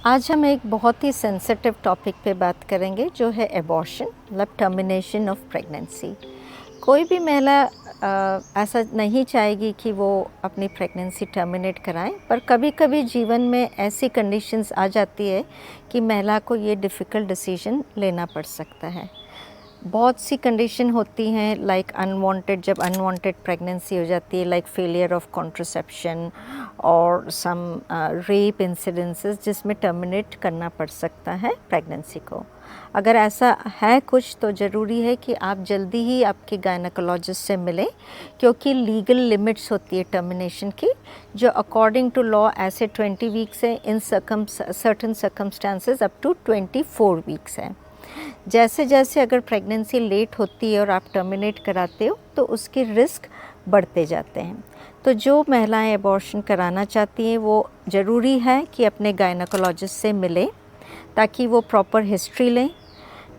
आज हम एक बहुत ही सेंसिटिव टॉपिक पे बात करेंगे जो है एबॉर्शन मतलब टर्मिनेशन ऑफ प्रेगनेंसी। कोई भी महिला ऐसा नहीं चाहेगी कि वो अपनी प्रेगनेंसी टर्मिनेट कराएं, पर कभी कभी जीवन में ऐसी कंडीशंस आ जाती है कि महिला को ये डिफ़िकल्ट डिसीजन लेना पड़ सकता है। बहुत सी कंडीशन होती हैं लाइक अनवांटेड, जब अनवांटेड प्रेगनेंसी हो जाती है, लाइक फेलियर ऑफ कॉन्ट्रासेप्शन और सम रेप इंसिडेंसेस जिसमें टर्मिनेट करना पड़ सकता है प्रेगनेंसी को। अगर ऐसा है कुछ तो ज़रूरी है कि आप जल्दी ही आपके गायनेकोलॉजिस्ट से मिलें, क्योंकि लीगल लिमिट्स होती है टर्मिनेशन की, जो अकॉर्डिंग टू लॉ ऐसे 20 वीक्स है, in certain circumstances up to 24 weeks है। जैसे जैसे अगर प्रेगनेंसी लेट होती है और आप टर्मिनेट कराते हो तो उसके रिस्क बढ़ते जाते हैं। तो जो महिलाएं अबॉर्शन कराना चाहती हैं वो ज़रूरी है कि अपने गायनेकोलॉजिस्ट से मिलें ताकि वो प्रॉपर हिस्ट्री लें।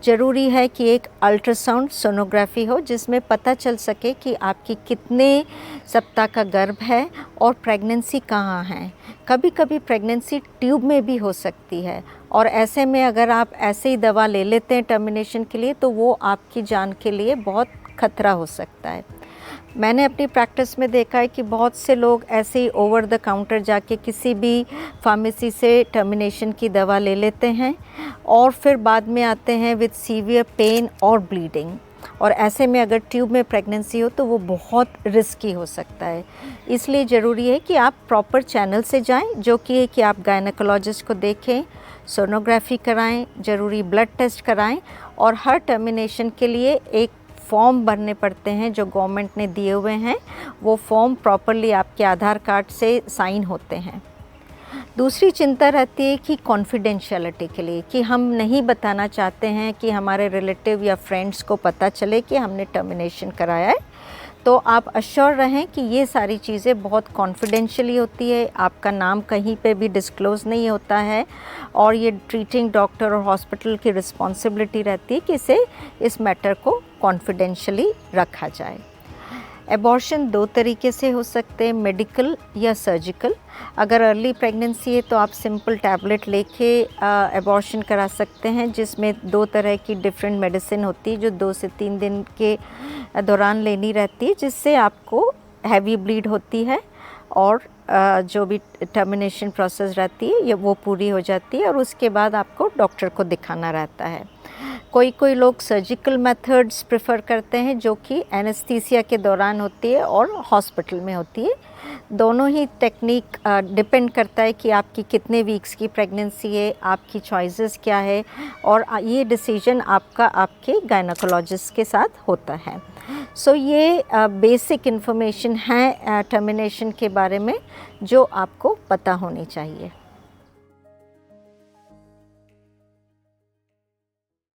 ज़रूरी है कि एक अल्ट्रासाउंड सोनोग्राफी हो जिसमें पता चल सके कि आपकी कितने सप्ताह का गर्भ है और प्रेगनेंसी कहाँ है। कभी कभी प्रेगनेंसी ट्यूब में भी हो सकती है और ऐसे में अगर आप ऐसे ही दवा ले लेते हैं टर्मिनेशन के लिए तो वो आपकी जान के लिए बहुत खतरा हो सकता है। मैंने अपनी प्रैक्टिस में देखा है कि बहुत से लोग ऐसे ही ओवर द काउंटर जाके किसी भी फार्मेसी से टर्मिनेशन की दवा ले लेते हैं और फिर बाद में आते हैं विद सीवियर पेन और ब्लीडिंग, और ऐसे में अगर ट्यूब में प्रेगनेंसी हो तो वो बहुत रिस्की हो सकता है। इसलिए ज़रूरी है कि आप प्रॉपर चैनल से जाएं, जो कि है कि आप गायनेकोलॉजिस्ट को देखें, सोनोग्राफी कराएं, ज़रूरी ब्लड टेस्ट कराएं और हर टर्मिनेशन के लिए एक फॉर्म भरने पड़ते हैं जो गवर्नमेंट ने दिए हुए हैं। वो फॉर्म प्रॉपरली आपके आधार कार्ड से साइन होते हैं। दूसरी चिंता रहती है कि कॉन्फिडेंशियलिटी के लिए, कि हम नहीं बताना चाहते हैं कि हमारे रिलेटिव या फ्रेंड्स को पता चले कि हमने टर्मिनेशन कराया है। तो आप अश्योर रहें कि ये सारी चीज़ें बहुत कॉन्फिडेंशियली होती है, आपका नाम कहीं पे भी डिस्क्लोज़ नहीं होता है और ये ट्रीटिंग डॉक्टर और हॉस्पिटल की रिस्पॉन्सिबिलिटी रहती है कि इस मैटर को कॉन्फिडेंशियली रखा जाए। एबॉर्शन दो तरीके से हो सकते हैं, मेडिकल या सर्जिकल। अगर अर्ली प्रेगनेंसी है तो आप सिंपल टैबलेट लेके एबॉर्शन करा सकते हैं, जिसमें दो तरह की डिफरेंट मेडिसिन होती है जो 2 से 3 दिन के दौरान लेनी रहती है, जिससे आपको हैवी ब्लीड होती है और जो भी टर्मिनेशन प्रोसेस रहती है ये वो पूरी हो जाती है और उसके बाद आपको डॉक्टर को दिखाना रहता है। कोई लोग सर्जिकल मेथड्स प्रेफर करते हैं जो कि एनेस्थीसिया के दौरान होती है और हॉस्पिटल में होती है। दोनों ही टेक्निक डिपेंड करता है कि आपकी कितने वीक्स की प्रेगनेंसी है, आपकी चॉइसेस क्या है, और ये डिसीजन आपका आपके गायनेकोलॉजिस्ट के साथ होता है। सो ये बेसिक इन्फॉर्मेशन है टर्मिनेशन के बारे में जो आपको पता होनी चाहिए।